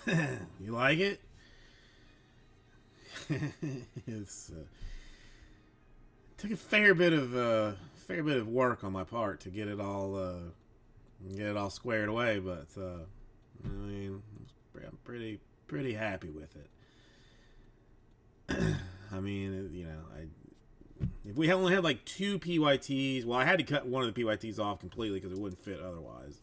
You like it? It's took a fair bit of work on my part to get it all squared away, but I mean, I'm pretty happy with it. I mean, you know, I if we only had like two PYTs, well, I had to cut one of the PYTs off completely because it wouldn't fit otherwise.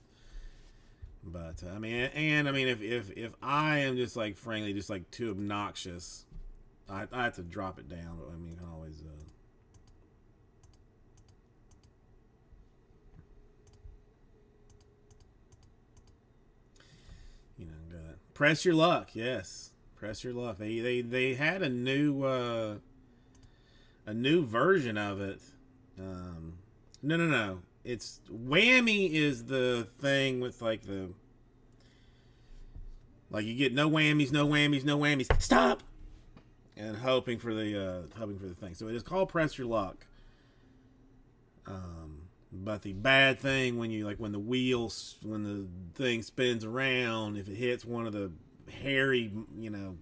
But I mean, and I mean, if I am just like frankly just like too obnoxious, I have to drop it down. But I mean, I can always you know, press your luck. Yes, press your luck. They had a new version of it. No. It's Whammy is the thing with like the like you get no whammies, no whammies, no whammies. Stop. And hoping for the thing. So it is called Press Your Luck. But the bad thing when you like when the thing spins around, if it hits one of the hairy, you know,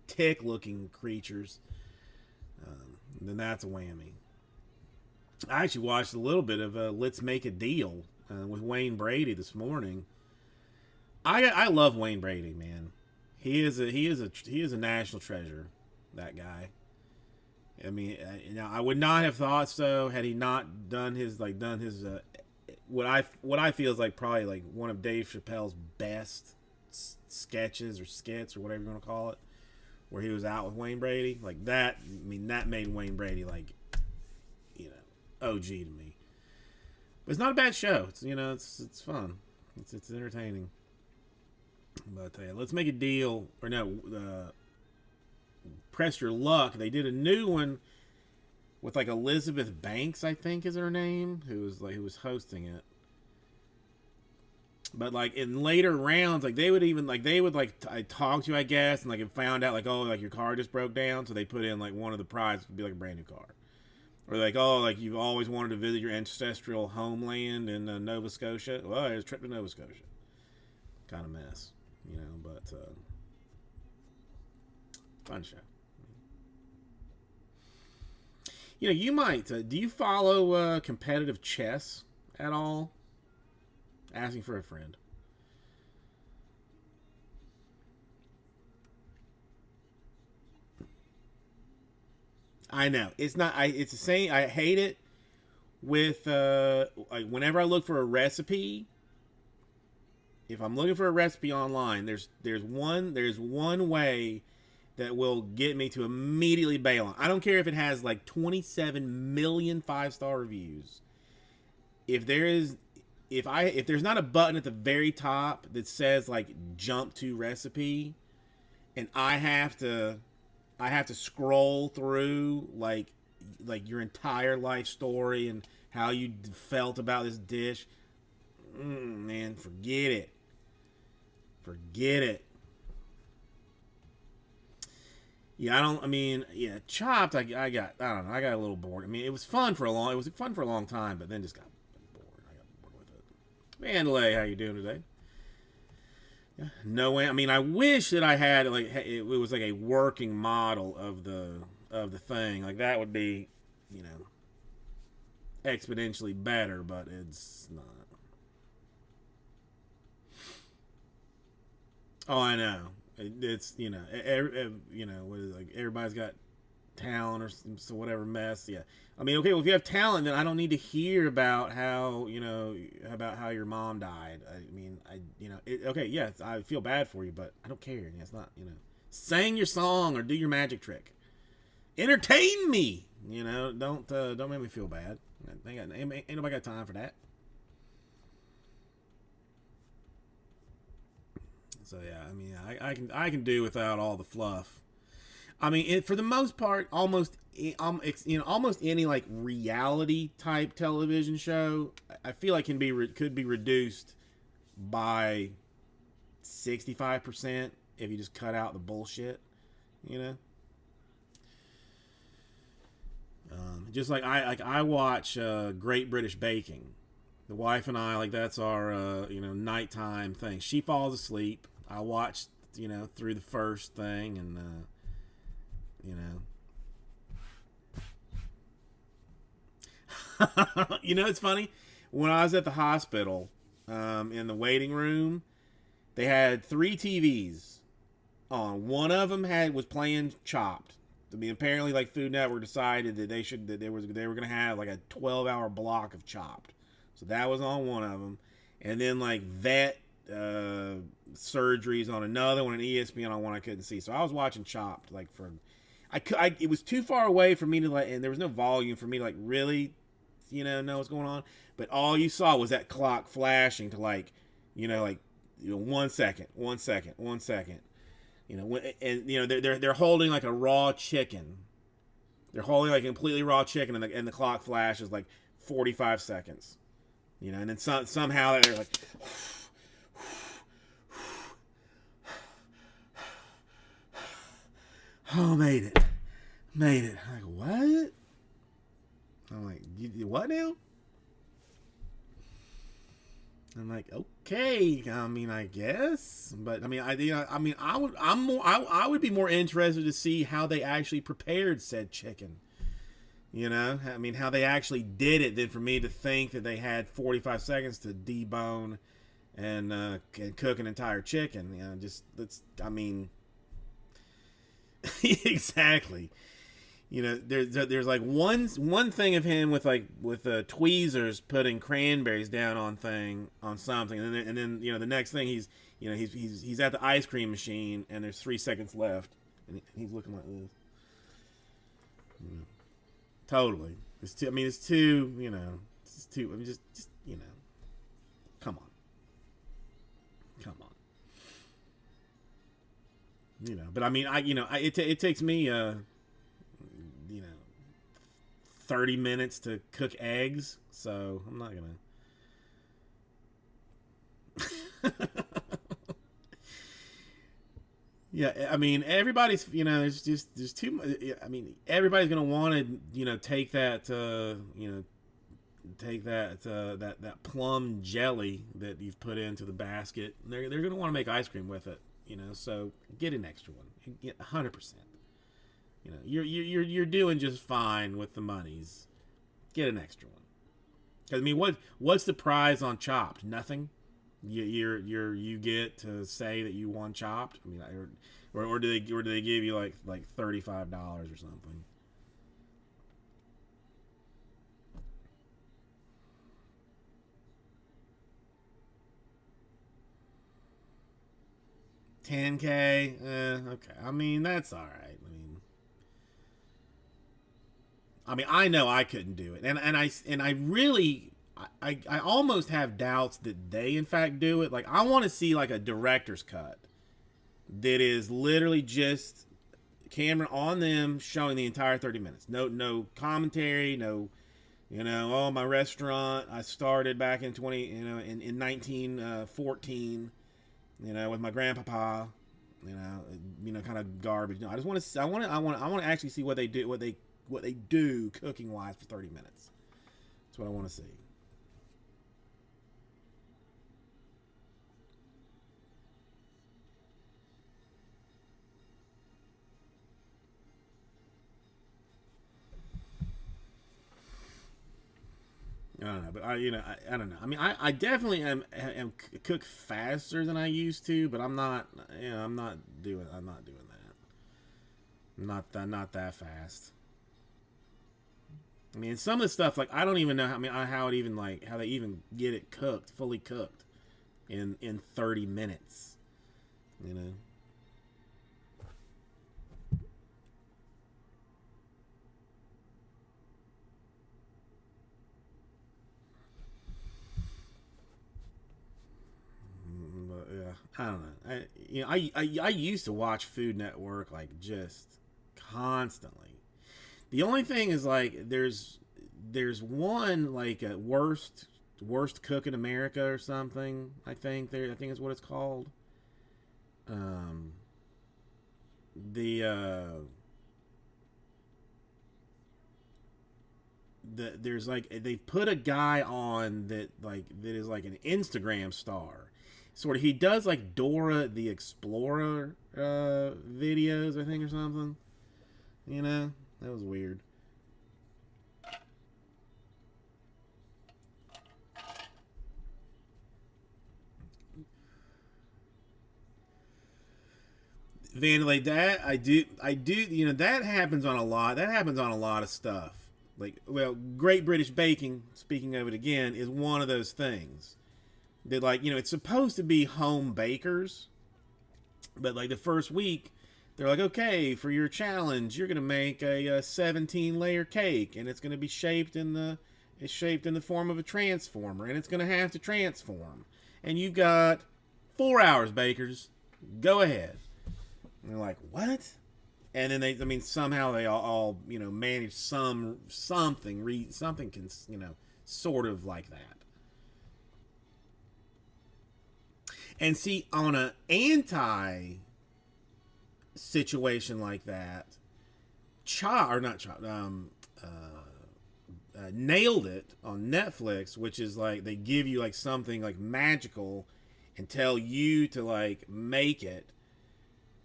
tick looking creatures, then that's a whammy. I actually watched a little bit of Let's Make a Deal with Wayne Brady this morning. I love Wayne Brady, man. He is a national treasure. That guy. I mean, you know, I would not have thought so had he not done his what I feel is like probably like one of Dave Chappelle's best sketches or skits or whatever you want to call it, where he was out with Wayne Brady like that. I mean, that made Wayne Brady like, you know, OG to me. But it's not a bad show. It's you know it's fun. It's entertaining. But let's make a deal or no. Press Your Luck. They did a new one with like Elizabeth Banks, I think is her name, who was hosting it. But like in later rounds, like they would talk to you, I guess, and like it found out like oh like your car just broke down, so they put in like one of the prizes would be like a brand new car, or like oh like you've always wanted to visit your ancestral homeland in Nova Scotia. Well, it's a trip to Nova Scotia. Kind of mess, you know, but fun show. You know, you might. Do you follow competitive chess at all? Asking for a friend. I know it's not. It's the same. I hate it with like whenever I look for a recipe. If I'm looking for a recipe online, there's one way that will get me to immediately bail on. I don't care if it has like 27 million 5-star reviews. If there is if there's not a button at the very top that says like jump to recipe and I have to scroll through like your entire life story and how you felt about this dish, man, forget it. Forget it. Yeah, I don't. I mean, yeah, Chopped. I got. I don't know. I got a little bored. I mean, it was fun for a long. It was fun for a long time, but then just got bored. I got bored with it. Mandalay, how you doing today? Yeah, no way. I mean, I wish that I had like it was like a working model of the thing. Like that would be, you know, exponentially better, but it's not. Oh, I know. It's you know what is it, like everybody's got talent or so whatever mess. Yeah, I mean, okay, well if you have talent, then I don't need to hear about how about how your mom died. I mean, okay, yes, I feel bad for you, but I don't care. It's not sing your song or do your magic trick, entertain me. Don't make me feel bad. Ain't nobody got time for that. So yeah, I mean, I can do without all the fluff. I mean, for the most part, almost any like reality type television show, I feel like could be reduced by 65% if you just cut out the bullshit. You know, just like I watch Great British Baking. The wife and I, like, that's our nighttime thing. She falls asleep. I watch through the first thing, and you know, it's funny. When I was at the hospital, in the waiting room, they had 3 TVs on. One of them was playing Chopped. I mean, apparently, like Food Network decided that they were going to have like a 12-hour block of Chopped, so that was on one of them, and then like vet surgeries on another one, and ESPN on one I couldn't see. So I was watching Chopped like it was too far away for me to like, and there was no volume for me to like really, know what's going on. But all you saw was that clock flashing to like, 1 second, 1 second, 1 second. And they're holding like a raw chicken. They're holding like completely raw chicken, and the clock flashes like 45 seconds. And then somehow they're like, oh, made it. I'm like, what? I'm like, what now? I'm like, okay. I mean, I guess, but I mean, I would be more interested to see how they actually prepared said chicken. I mean, how they actually did it, than for me to think that they had 45 seconds to debone and cook an entire chicken. I mean, exactly. There's like one thing of him with tweezers putting cranberries down on something, and then the next thing he's at the ice cream machine, and there's 3 seconds left, and he's looking like this. Totally, it's too. I mean, it's too. It's too. I mean, just come on. But I mean, it takes me 30 minutes to cook eggs, so I'm not gonna. Yeah, I mean, everybody's, there's too much. I mean, everybody's gonna want to, take that, that plum jelly that you've put into the basket. They're gonna want to make ice cream with it, So get an extra one, get 100%. You're doing just fine with the monies. Get an extra one. 'Cause, I mean, what's the prize on Chopped? Nothing. You get to say that you won Chopped. I mean, or do they give you like $35 or something? $10K. Okay. I mean, that's all right. I know I couldn't do it, and I really. I almost have doubts that they in fact do it. Like, I want to see like a director's cut that is literally just camera on them showing the entire 30 minutes. No commentary, no, oh, my restaurant I started back in 20, in 1914, with my grandpapa, kind of garbage. No, I just want to I want to actually see what they do cooking wise for 30 minutes. That's what I want to see. I don't know, but I don't know. I mean, I definitely am cook faster than I used to, but I'm not, I'm not doing that. Not that fast. I mean, some of the stuff, like, I don't even know how they even get it fully cooked in 30 minutes, you know. But yeah, I don't know. I used to watch Food Network like just constantly. The only thing is, like, there's one, like, a worst cook in America or something. I think is what it's called. Um, the there's, like, they put a guy on that is like an Instagram star, sort of, he does like Dora the Explorer videos, I think, or something. You know, that was weird. Vandalay, that I do. You know, that happens on a lot. That happens on a lot of stuff. Like, well, Great British Baking. Speaking of it again, is one of those things that, like, you know, it's supposed to be home bakers, but like the first week, they're like, okay, for your challenge, you're gonna make a 17 layer cake, and it's gonna be shaped in the form of a transformer, and it's gonna have to transform, and you got 4 hours, bakers. Go ahead. And they're like, what? And then they, I mean, somehow they all you know, manage something can, you know, sort of like that. And see, on an anti situation like that, Nailed It on Netflix, which is like they give you like something like magical and tell you to like make it,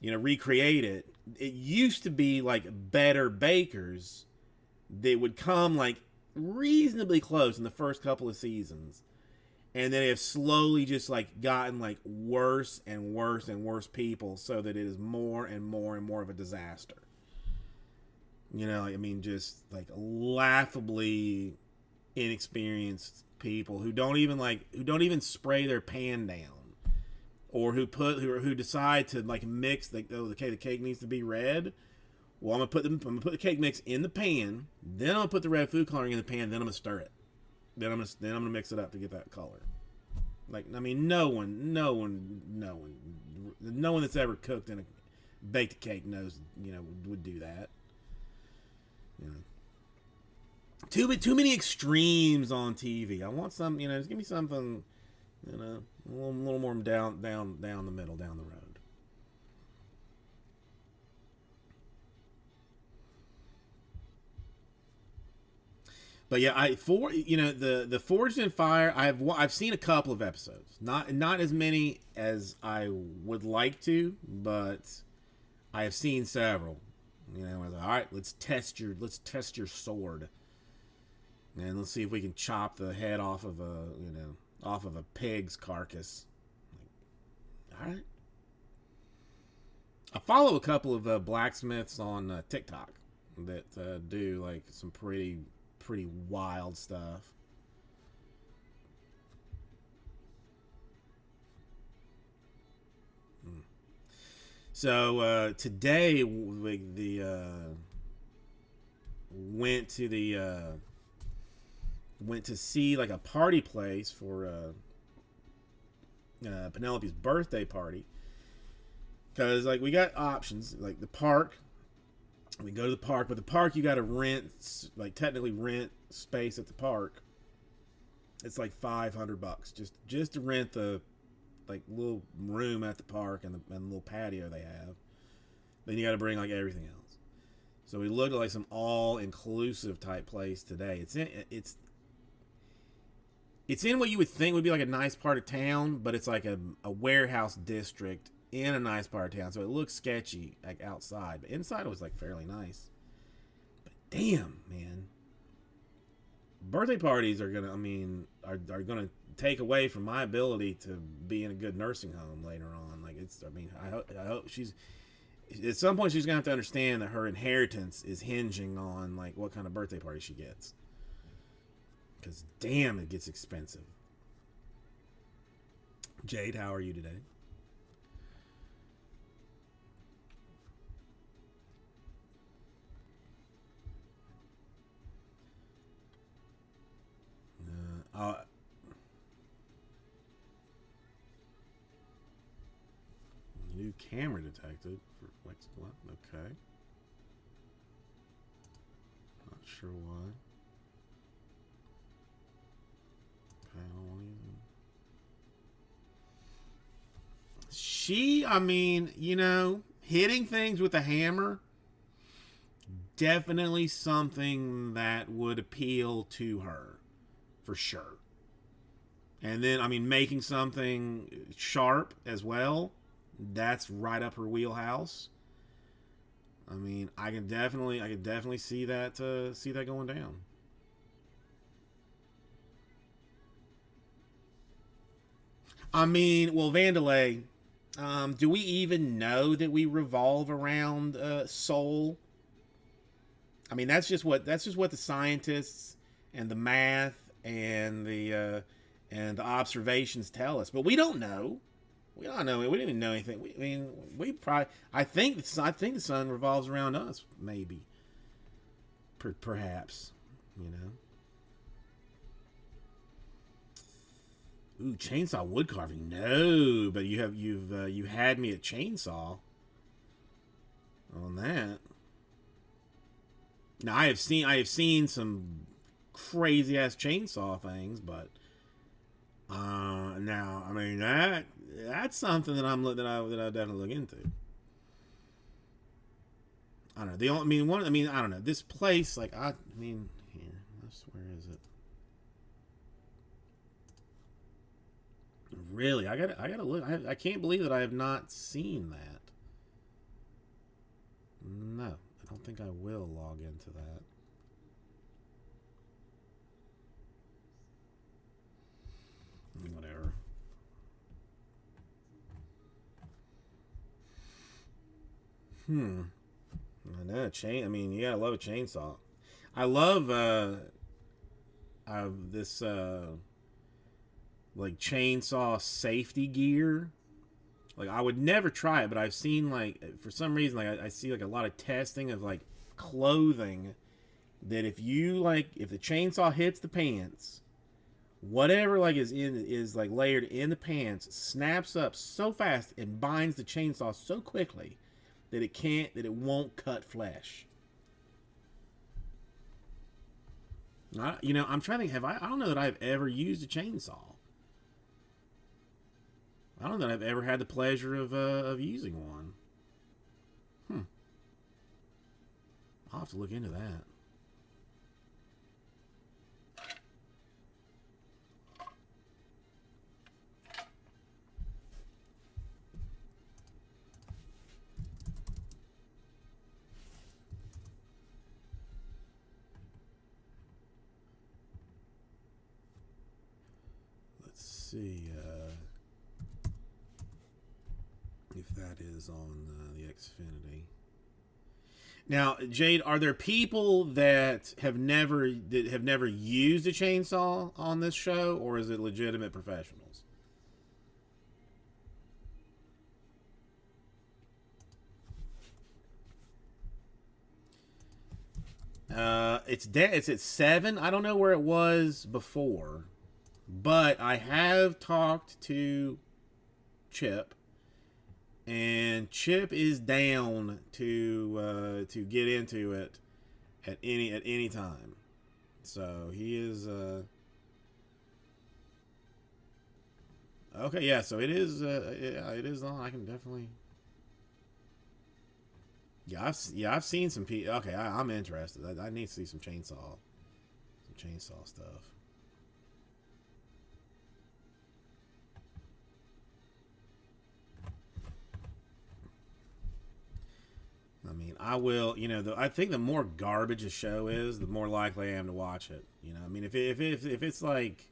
you know, recreate it. It used to be like better bakers that would come like reasonably close in the first couple of seasons, and then they have slowly just like gotten like worse and worse and worse people, so that it is more and more and more of a disaster. You know, I mean, just like laughably inexperienced people who don't even spray their pan down, or who decide to like mix the cake needs to be red. Well, I'm gonna put the cake mix in the pan, then I'm gonna put the red food coloring in the pan, then I'm gonna stir it, then I'm gonna mix it up to get that color. Like, I mean, no one that's ever cooked and baked a cake knows, you know, would do that. You know, too many extremes on TV. I want some, you know, just give me something, you know, a little more down the middle, down the road. But yeah, the Forged in Fire. I've seen a couple of episodes, not as many as I would like to, but I have seen several. You know, I was like, all right, let's test your sword, and let's see if we can chop the head off of a pig's carcass. Like, all right. I follow a couple of blacksmiths on TikTok that do like some pretty wild stuff. So today went to see like a party place for Penelope's birthday party, because like we got options like the park. We go to the park, but the park you got to technically rent space at the park. It's like $500 just to rent the like little room at the park and the little patio they have. Then you got to bring like everything else. So we looked at like some all inclusive type place today. It's in what you would think would be like a nice part of town, but it's like a warehouse district in a nice part of town, so it looks sketchy like outside, but inside it was like fairly nice. But damn, man, birthday parties are gonna take away from my ability to be in a good nursing home later on. Like, I hope she's at some point she's gonna have to understand that her inheritance is hinging on like what kind of birthday party she gets, because damn, it gets expensive. Jade, how are you today? Uh, New camera detected for flex what? Okay. Not sure why. Panel I mean, you know, hitting things with a hammer, definitely something that would appeal to her, for sure. And then, I mean, making something sharp as well, that's right up her wheelhouse. I mean, I can definitely see that going down. I mean, well, Vandalay, do we even know that we revolve around Soul? I mean, that's just what the scientists and the math and the observations tell us. But we don't know. We don't know. We didn't know anything. I mean, we probably. I think the sun revolves around us. Maybe. Perhaps. You know. Ooh, chainsaw wood carving. No, but you had me at chainsaw on that. Now I have seen some crazy ass chainsaw things, but now I mean that's something that that I definitely look into. I don't know. The only, I mean one. I mean I don't know. This place, like I mean here. Where is it? Really, I gotta look. I can't believe that I have not seen that. No, I don't think I will log into that. Whatever. Hmm. I know I mean, you gotta love a chainsaw. I love this like chainsaw safety gear. Like I would never try it, but I've seen like for some reason like I see like a lot of testing of like clothing that if the chainsaw hits the pants, whatever like is like layered in the pants snaps up so fast and binds the chainsaw so quickly that it won't cut flesh. I'm trying to think. I don't know that I've ever used a chainsaw. I don't know that I've ever had the pleasure of using one. Hmm. I'll have to look into that. Let's see if that is on the Xfinity. Now, Jade, are there people that have never used a chainsaw on this show, or is it legitimate professionals? It's at 7. I don't know where it was before, but I have talked to Chip, and Chip is down to get into it at any time. So he is okay. Yeah, so it is on. I can definitely. I've seen some people. Okay, I'm interested. I need to see some chainsaw stuff. I mean, I will. I think the more garbage a show is, the more likely I am to watch it. I mean, if it's like,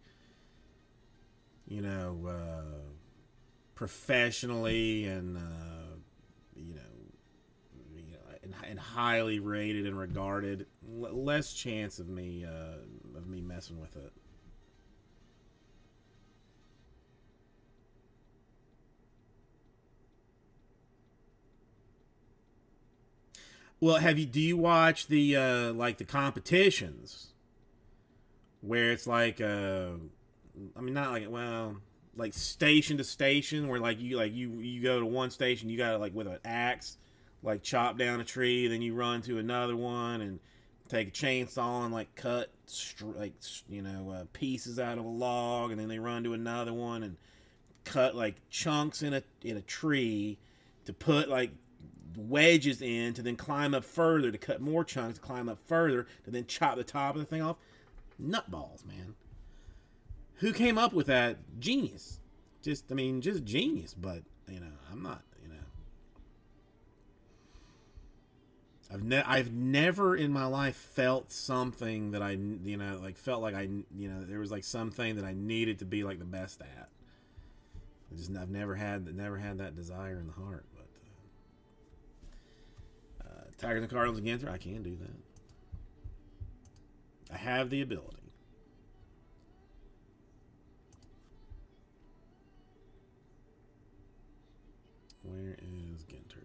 you know, professionally and and highly rated and regarded, less chance of me messing with it. Well, do you watch the like the competitions where it's like I mean not like well like station to station where you go to one station, you got to like with an axe like chop down a tree, then you run to another one and take a chainsaw and like cut pieces out of a log, and then they run to another one and cut like chunks in a tree to put like wedges in to then climb up further to cut more chunks to climb up further to then chop the top of the thing off. Nutballs, man. Who came up with that? Genius. Just, I mean, just genius. But, you know, I'm not, you know. I've never in my life felt something that I, you know, like felt like I, you know, there was like something that I needed to be like the best at. I've never had that desire in the heart. But Tigers and Cardinals against her, I can do that. I have the ability. Where is Ginter?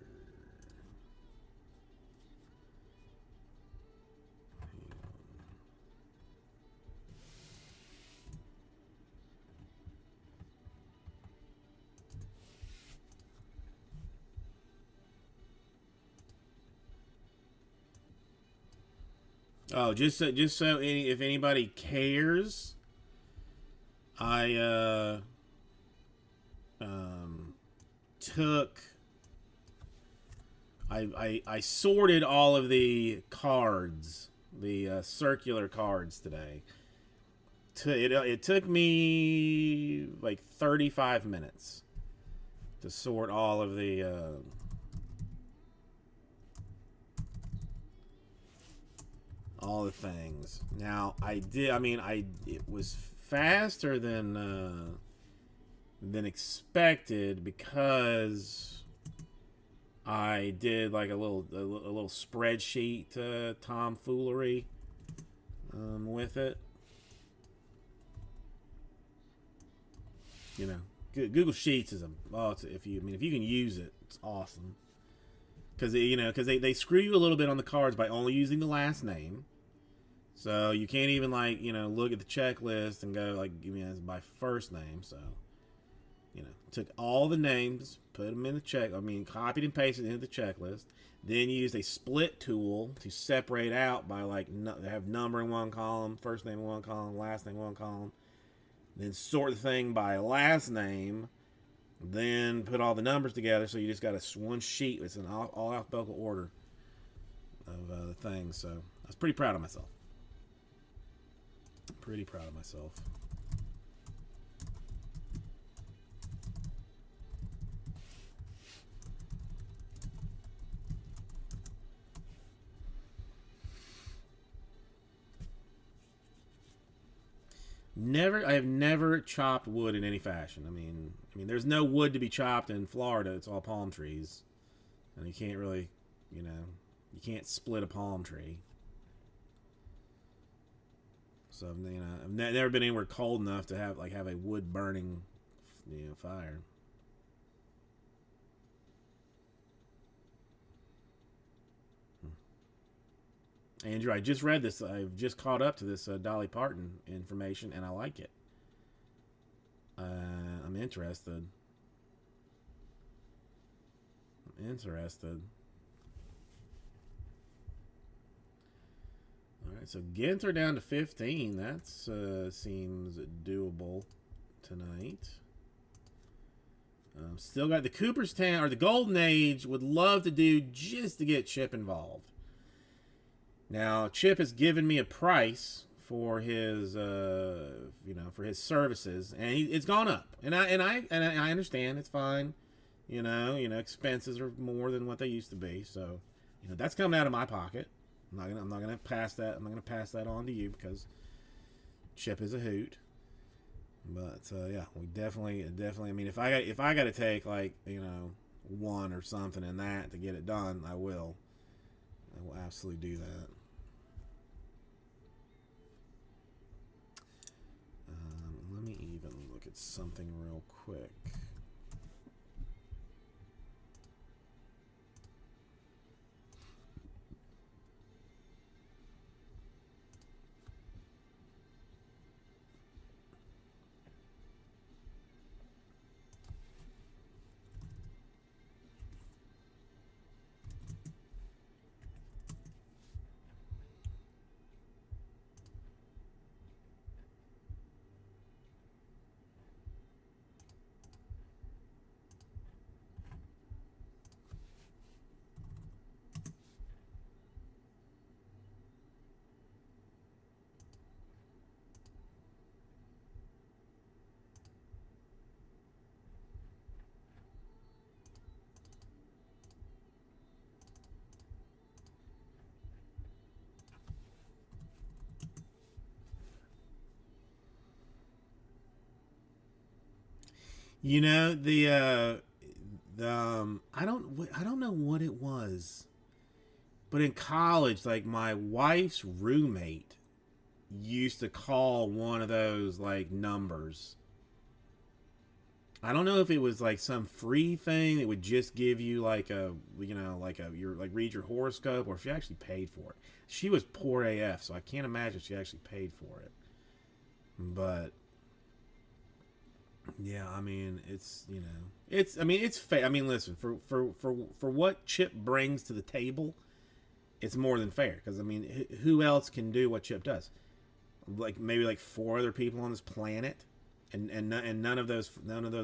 Oh, just so if anybody cares, I took I sorted all of the cards, the circular cards today. It took me like 35 minutes to sort all of the things. Now I did. I mean, it was faster than expected because I did like a little spreadsheet tomfoolery with it. You know, Google Sheets is if you can use it, it's awesome. Because they screw you a little bit on the cards by only using the last name. So you can't even like look at the checklist and go like give me as by first name. So took all the names, put them in the copied and pasted into the checklist. Then used a split tool to separate out by like have number in one column, first name in one column, last name in one column. Then sort the thing by last name. Then put all the numbers together, so you just got one sheet. It's an all alphabetical order of the things. So I was pretty proud of myself. Pretty proud of myself. I have never chopped wood in any fashion. I mean, there's no wood to be chopped in Florida. It's all palm trees, and you can't really, you can't split a palm tree. So I've never been anywhere cold enough to have a wood burning, fire. Andrew, I just read this. I've just caught up to this Dolly Parton information, and I like it. I'm interested. All right, so Ginter down to 15. That seems doable tonight. Still got the Cooperstown or the Golden Age. Would love to do just to get Chip involved. Now, Chip has given me a price for his, for his services, and it's gone up. And I understand it's fine. Expenses are more than what they used to be. So, that's coming out of my pocket. I'm not gonna pass that. I'm not gonna pass that on to you because Chip is a hoot. But yeah, we definitely. I mean, if I got to take like one or something in that to get it done, I will. I will absolutely do that. Let me even look at something real quick. You know I don't know what it was, but in college, like my wife's roommate used to call one of those like numbers. I don't know if it was like some free thing that would just give you like a, like a, your, like read your horoscope, or if she actually paid for it. She was poor AF, so I can't imagine she actually paid for it. But yeah, I mean, I mean, it's fair. I mean, listen, for what Chip brings to the table, it's more than fair. Because I mean, who else can do what Chip does? Like maybe like four other people on this planet, and none of those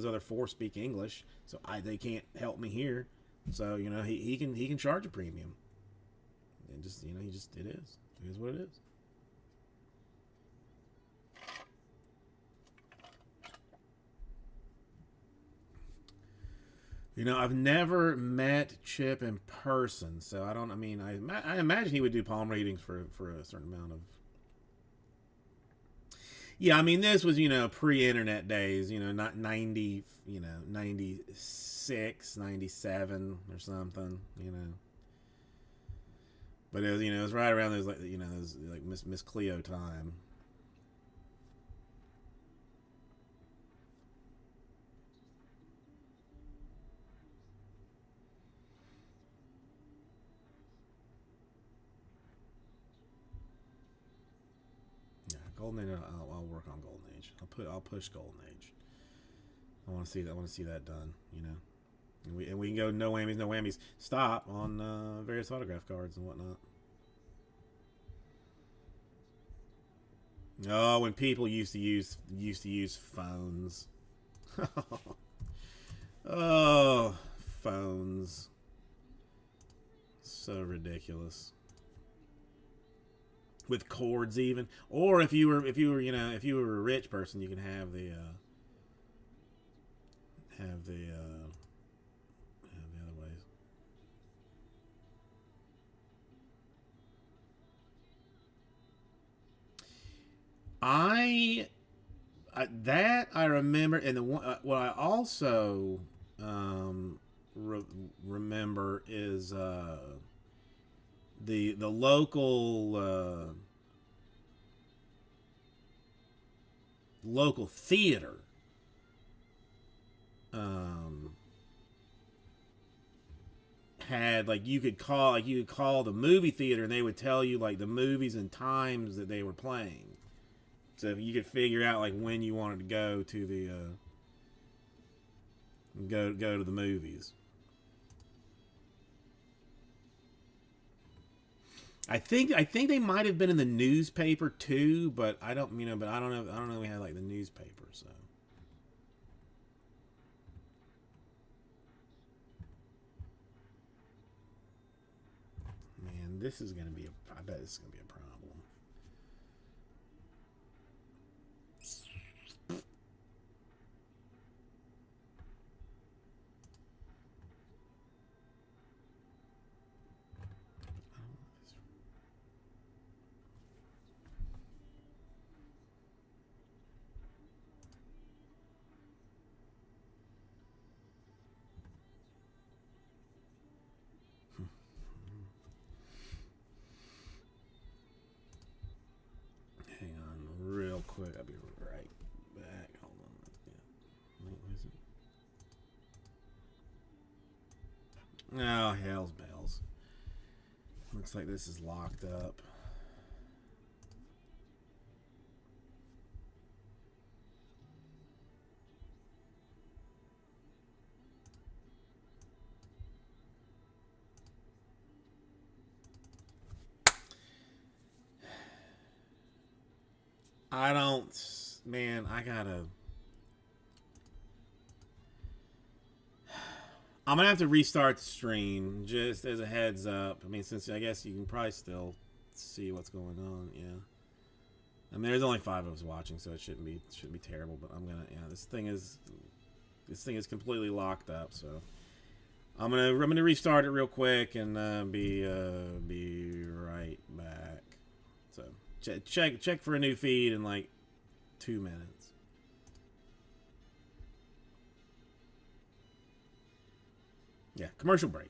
other four speak English, so they can't help me here. So he can charge a premium, and just it is what it is. I've never met Chip in person, so I don't. I mean, I imagine he would do palm readings for a certain amount of. Yeah, I mean, this was pre-internet days. Not 90. 96, 97 or something. But it was right around those those like Miss Cleo time. Yeah, Golden Age. I'll work on Golden Age. I'll push Golden Age. I want to see that. I want to see that done. And we can go no whammies, no whammies. Stop on various autograph cards and whatnot. Oh, when people used to use phones. Oh, phones. So ridiculous. With cords even, or if you were a rich person, you can have the other ways. I, that I remember, and the one what I also um, remember is the local theater um, had like you could call the movie theater, and they would tell you like the movies and times that they were playing. So if you could figure out like when you wanted to go to the go to the movies. I think they might have been in the newspaper too, but I don't know. I don't know. We had like the newspaper, so. Man, this is gonna be I bet this is gonna be a problem. Hang on, real quick. I'll be right back. Hold on. Yeah. Oh, hell's bells. Looks like this is locked up. I don't. Man, I gotta. I'm gonna have to restart the stream just as a heads up. I mean, since I guess you can probably still see what's going on. Yeah. I mean, there's only five of us watching, so it shouldn't be terrible. But I'm gonna. Yeah, this thing is completely locked up. So I'm gonna restart it real quick and be right back. So check for a new feed in like 2 minutes. Yeah, commercial break.